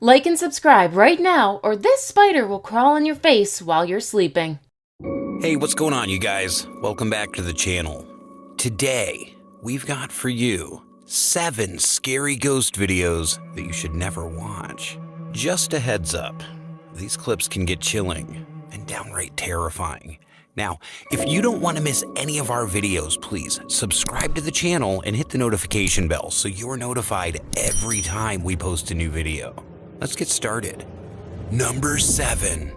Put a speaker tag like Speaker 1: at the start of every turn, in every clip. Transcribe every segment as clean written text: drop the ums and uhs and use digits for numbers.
Speaker 1: Like and subscribe right now, or this spider will crawl in your face while you're sleeping.
Speaker 2: Hey, what's going on, you guys? Welcome back to the channel. Today, we've got for you 7 scary ghost videos that you should never watch. Just a heads up, these clips can get chilling and downright terrifying. Now, if you don't want to miss any of our videos, please subscribe to the channel and hit the notification bell so you're notified every time we post a new video. Let's get started. Number 7.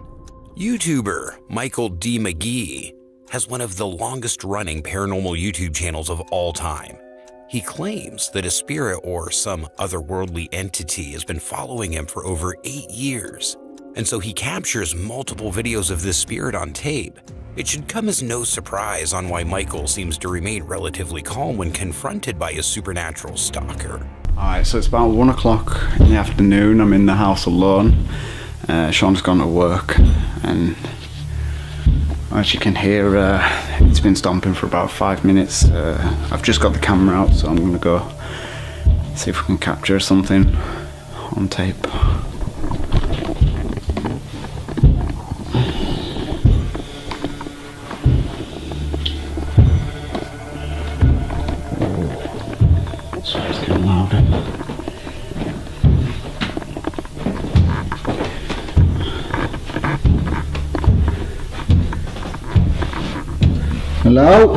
Speaker 2: YouTuber Michael D. McGee has one of the longest running paranormal YouTube channels of all time. He claims that a spirit or some otherworldly entity has been following him for over 8 years. And so he captures multiple videos of this spirit on tape. It should come as no surprise on why Michael seems to remain relatively calm when confronted by a supernatural stalker.
Speaker 3: Alright, so it's about 1 o'clock in the afternoon. I'm in the house alone. Sean's gone to work, and as you can hear, it's been stomping for about 5 minutes. I've just got the camera out, so I'm going to go see if we can capture something on tape. Sorry, it's getting louder. Hello?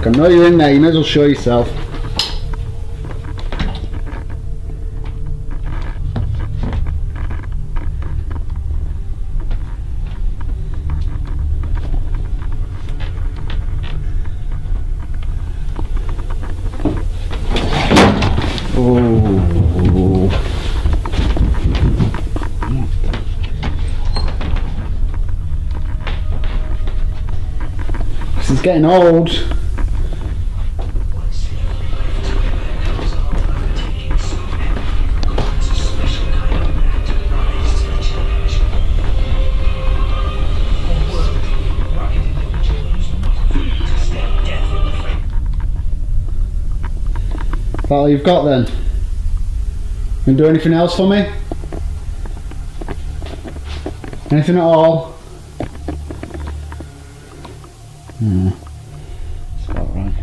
Speaker 3: I know you're in there, you may as well show yourself. This is getting old. That's all you've got then? Can you do anything else for me? Anything at all? That's about right.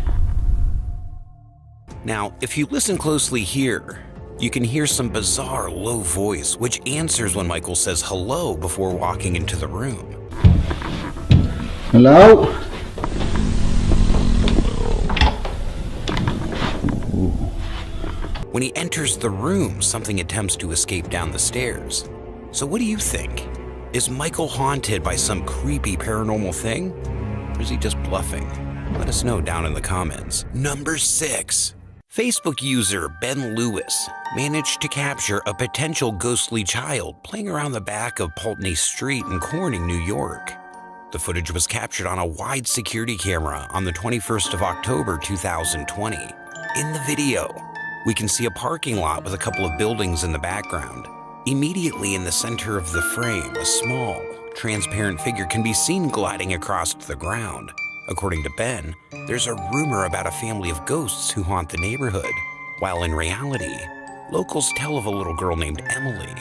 Speaker 2: Now, if you listen closely here, you can hear some bizarre low voice which answers when Michael says hello before walking into the room.
Speaker 3: Hello?
Speaker 2: When he enters the room, something attempts to escape down the stairs. So what do you think? Is Michael haunted by some creepy paranormal thing? Or is he just bluffing? Let us know down in the comments. Number 6. Facebook user Ben Lewis managed to capture a potential ghostly child playing around the back of Pulteney Street in Corning, New York. The footage was captured on a wide security camera on the 21st of October 2020. In the video, we can see a parking lot with a couple of buildings in the background. Immediately in the center of the frame, a small, transparent figure can be seen gliding across the ground. According to Ben, there's a rumor about a family of ghosts who haunt the neighborhood, while in reality, locals tell of a little girl named Emily.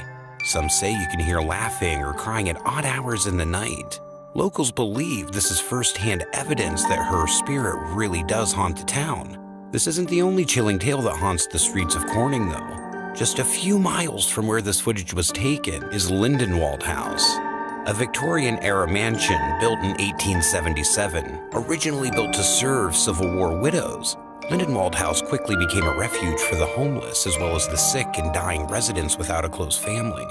Speaker 2: Some say you can hear laughing or crying at odd hours in the night. Locals believe this is first-hand evidence that her spirit really does haunt the town. This isn't the only chilling tale that haunts the streets of Corning, though. Just a few miles from where this footage was taken is Lindenwald House, a Victorian-era mansion built in 1877, originally built to serve Civil War widows. Lindenwald House quickly became a refuge for the homeless as well as the sick and dying residents without a close family.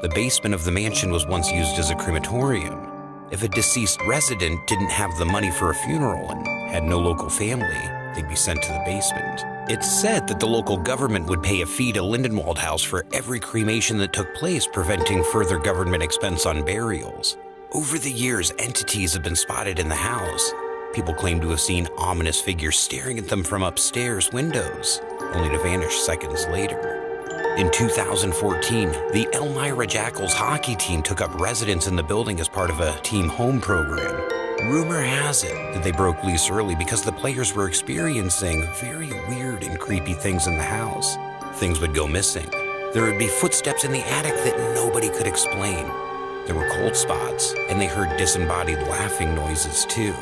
Speaker 2: The basement of the mansion was once used as a crematorium. If a deceased resident didn't have the money for a funeral and had no local family, they'd be sent to the basement. It's said that the local government would pay a fee to Lindenwald House for every cremation that took place, preventing further government expense on burials. Over the years, entities have been spotted in the house. People claim to have seen ominous figures staring at them from upstairs windows, only to vanish seconds later. In 2014, the Elmira Jackals hockey team took up residence in the building as part of a team home program. Rumor has it that they broke loose early because the players were experiencing very weird and creepy things in the house. Things would go missing. There would be footsteps in the attic that nobody could explain. There were cold spots, and they heard disembodied laughing noises too.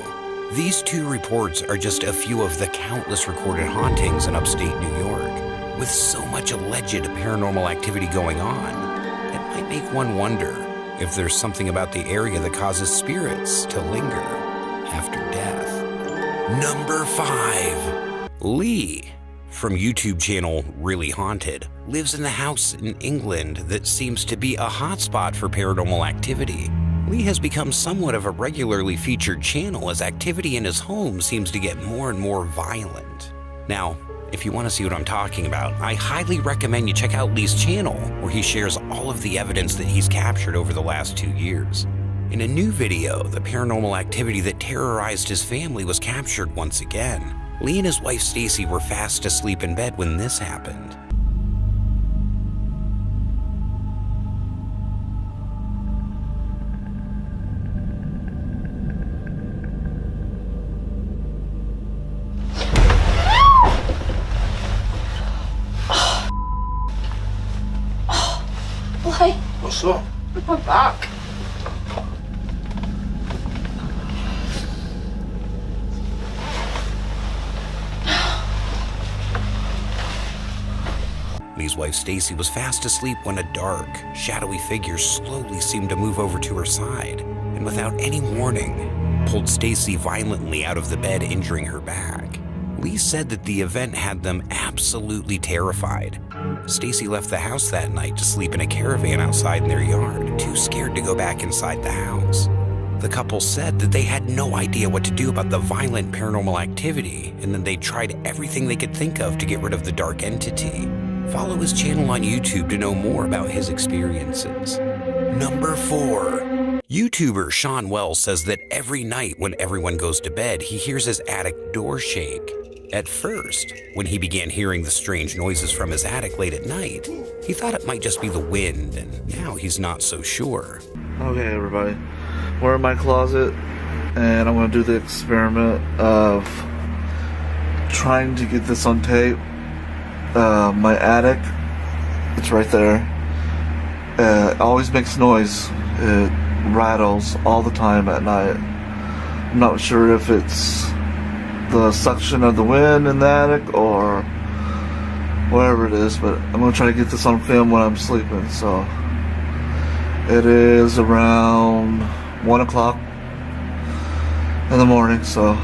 Speaker 2: These 2 reports are just a few of the countless recorded hauntings in upstate New York. With so much alleged paranormal activity going on, it might make one wonder if there's something about the area that causes spirits to linger after death. Number 5. Lee, from YouTube channel Really Haunted, lives in a house in England that seems to be a hotspot for paranormal activity. Lee has become somewhat of a regularly featured channel as activity in his home seems to get more and more violent. Now, if you want to see what I'm talking about, I highly recommend you check out Lee's channel, where he shares all of the evidence that he's captured over the last 2 years. In a new video, the paranormal activity that terrorized his family was captured once again. Lee and his wife Stacy were fast asleep in bed when this happened.
Speaker 4: What's up?
Speaker 5: My back.
Speaker 2: Lee's wife Stacy was fast asleep when a dark, shadowy figure slowly seemed to move over to her side, and without any warning, pulled Stacy violently out of the bed, injuring her back. Lee said that the event had them absolutely terrified. Stacy left the house that night to sleep in a caravan outside in their yard, too scared to go back inside the house. The couple said that they had no idea what to do about the violent paranormal activity, and that they tried everything they could think of to get rid of the dark entity. Follow his channel on YouTube to know more about his experiences. Number 4. YouTuber Sean Wells says that every night when everyone goes to bed, he hears his attic door shake. At first, when he began hearing the strange noises from his attic late at night, he thought it might just be the wind, and now he's not so sure.
Speaker 4: Okay, everybody. We're in my closet, and I'm going to do the experiment of trying to get this on tape. My attic, it's right there. It always makes noise. It rattles all the time at night. I'm not sure if it's the suction of the wind in the attic or whatever it is, but I'm going to try to get this on film when I'm sleeping. So it is around 1 o'clock in the morning, so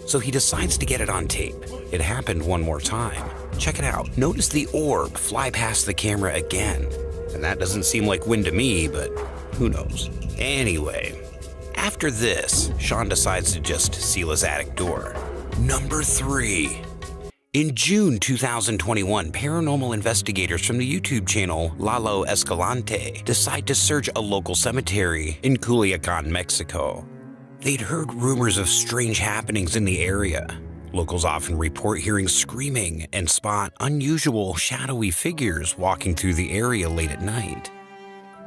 Speaker 2: So he decides to get it on tape. It happened one more time. Check it out. Notice the orb fly past the camera again. And that doesn't seem like wind to me, but who knows. Anyway, After this, Sean decides to just seal his attic door. Number 3. In June 2021, paranormal investigators from the YouTube channel Lalo Escalante decide to search a local cemetery in Culiacan, Mexico. They'd heard rumors of strange happenings in the area. Locals often report hearing screaming and spot unusual, shadowy figures walking through the area late at night.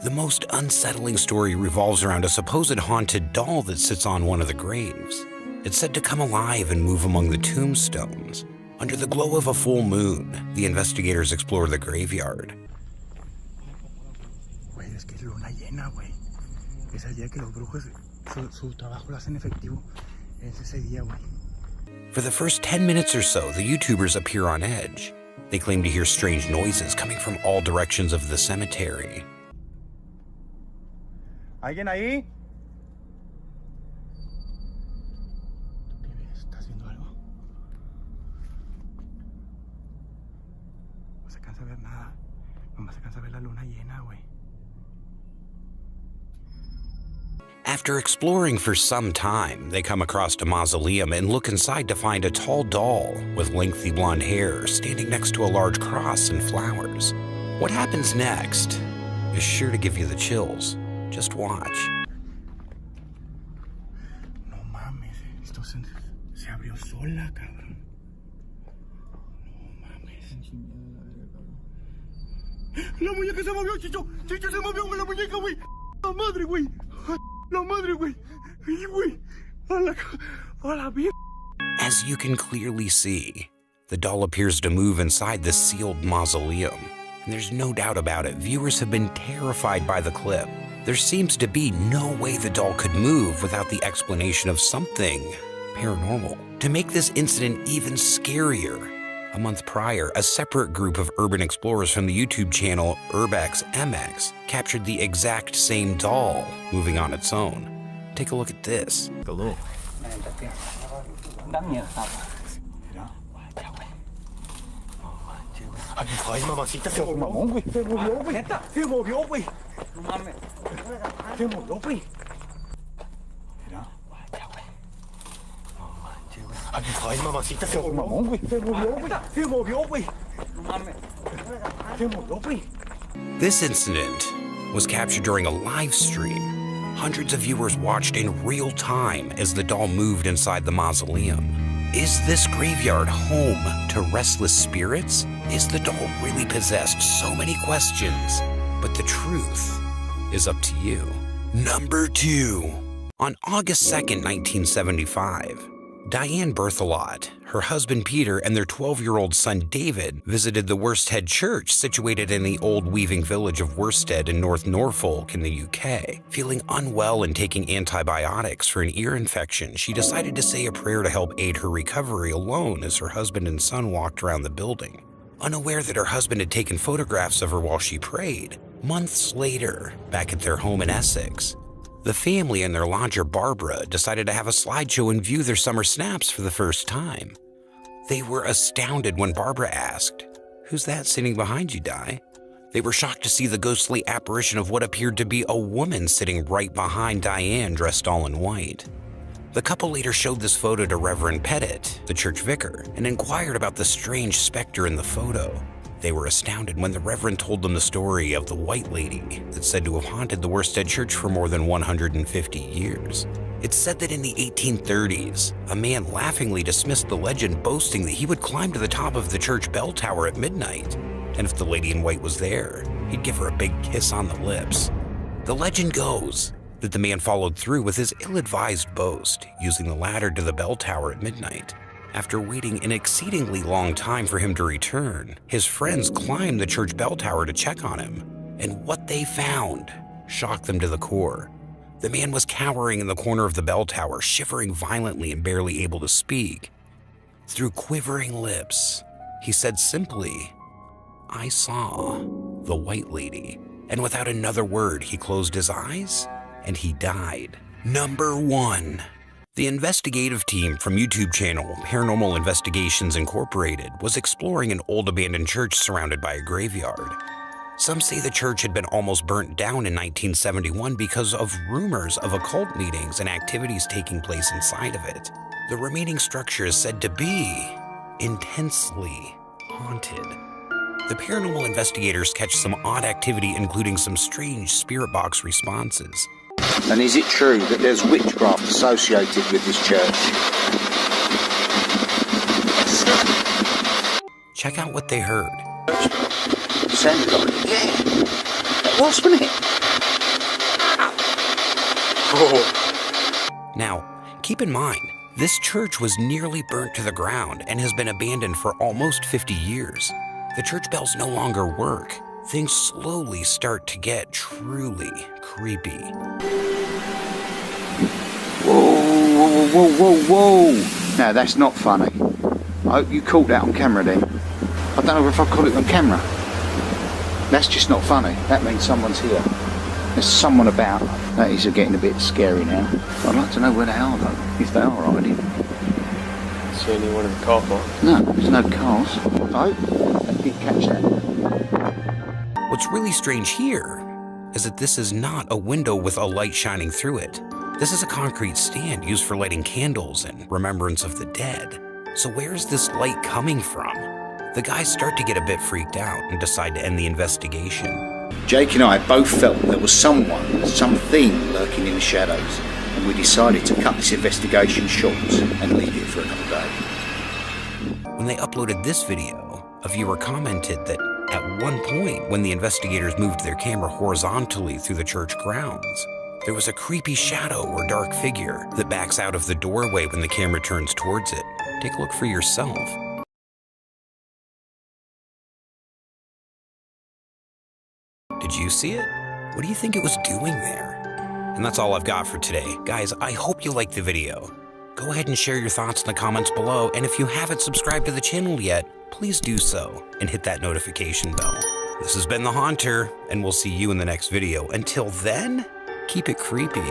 Speaker 2: The most unsettling story revolves around a supposed haunted doll that sits on one of the graves. It's said to come alive and move among the tombstones. Under the glow of a full moon, the investigators explore the graveyard.
Speaker 5: Güey, es que es luna llena, güey. Es el día que los brujos su trabajo lo hacen efectivo. Es ese día, güey.
Speaker 2: For the first 10 minutes or so, the YouTubers appear on edge. They claim to hear strange noises coming from all directions of the cemetery.
Speaker 5: ¿Alguien ahí? ¿Qué ves? ¿Estás viendo algo? No se cansa de ver nada. Nomás se cansa de ver la luna llena, güey.
Speaker 2: After exploring for some time, they come across a mausoleum and look inside to find a tall doll with lengthy blonde hair standing next to a large cross and flowers. What happens next is sure to give you the chills. Just watch.
Speaker 5: No mames, esto se abrió sola, cabrón. No mames. La muñeca se movió, Chicho. Chicho se movió con la muñeca, güey. La madre, güey. La madre, güey. Ay, güey. A la vida.
Speaker 2: As you can clearly see, the doll appears to move inside the sealed mausoleum. And there's no doubt about it, viewers have been terrified by the clip. There seems to be no way the doll could move without the explanation of something paranormal. To make this incident even scarier, a month prior, a separate group of urban explorers from the YouTube channel Urbex MX captured the exact same doll moving on its own. Take a look at this.
Speaker 5: Hello. Ay, mamacita, se movió, güey. Se movió, güey. Neta, se movió, güey. No mames. Se movió, güey. Mira. Ay, mamacita, se movió, güey. Se movió, güey. Se movió, güey. No mames. Se movió, güey.
Speaker 2: This incident was captured during a live stream. Hundreds of viewers watched in real time as the doll moved inside the mausoleum. Is this graveyard home to restless spirits? Is the doll really possessed? So many questions, but the truth is up to you. Number 2. On August 2nd, 1975, Diane Berthelot, her husband Peter, and their 12-year-old son David visited the Worsted Church situated in the old weaving village of Worsted in North Norfolk in the UK. Feeling unwell and taking antibiotics for an ear infection, she decided to say a prayer to help aid her recovery alone as her husband and son walked around the building. Unaware that her husband had taken photographs of her while she prayed, months later, back at their home in Essex, the family and their lodger Barbara decided to have a slideshow and view their summer snaps for the first time. They were astounded when Barbara asked, "Who's that sitting behind you, Di?" They were shocked to see the ghostly apparition of what appeared to be a woman sitting right behind Diane dressed all in white. The couple later showed this photo to Reverend Pettit, the church vicar, and inquired about the strange specter in the photo. They were astounded when the Reverend told them the story of the White Lady that's said to have haunted the Worsted Church for more than 150 years. It's said that in the 1830s, a man laughingly dismissed the legend, boasting that he would climb to the top of the church bell tower at midnight, and if the lady in white was there, he'd give her a big kiss on the lips. The legend goes that the man followed through with his ill-advised boast, using the ladder to the bell tower at midnight. After waiting an exceedingly long time for him to return, his friends climbed the church bell tower to check on him, and what they found shocked them to the core. The man was cowering in the corner of the bell tower, shivering violently and barely able to speak. Through quivering lips, he said simply, "I saw the White Lady." And without another word, he closed his eyes and he died. Number 1. The investigative team from YouTube channel Paranormal Investigations Incorporated was exploring an old abandoned church surrounded by a graveyard. Some say the church had been almost burnt down in 1971 because of rumors of occult meetings and activities taking place inside of it. The remaining structure is said to be intensely haunted. The paranormal investigators catch some odd activity, including some strange spirit box responses.
Speaker 6: And is it true that there's witchcraft associated with this church?
Speaker 2: Check out what they heard.
Speaker 6: Sounded like it. Yeah. That was, wasn't it? Oh.
Speaker 2: Now, keep in mind, this church was nearly burnt to the ground and has been abandoned for almost 50 years. The church bells no longer work. Things slowly start to get truly creepy.
Speaker 6: Whoa, whoa, whoa, whoa. No, that's not funny. I hope you caught that on camera then. I don't know if I caught it on camera. That's just not funny. That means someone's here. There's someone about. That is getting a bit scary now. I'd like to know where they are though, if they are riding.
Speaker 7: See anyone in the car park?
Speaker 6: No, there's no cars. I did catch that.
Speaker 2: What's really strange here is that this is not a window with a light shining through it. This is a concrete stand used for lighting candles and remembrance of the dead. So where is this light coming from? The guys start to get a bit freaked out and decide to end the investigation.
Speaker 6: Jake and I both felt there was someone, something lurking in the shadows, and we decided to cut this investigation short and leave it for another day.
Speaker 2: When they uploaded this video, a viewer commented that at one point when the investigators moved their camera horizontally through the church grounds, there was a creepy shadow or dark figure that backs out of the doorway when the camera turns towards it. Take a look for yourself. Did you see it? What do you think it was doing there? And that's all I've got for today. Guys, I hope you liked the video. Go ahead and share your thoughts in the comments below, and if you haven't subscribed to the channel yet, please do so and hit that notification bell. This has been The Haunter, and we'll see you in the next video. Until then, keep it creepy.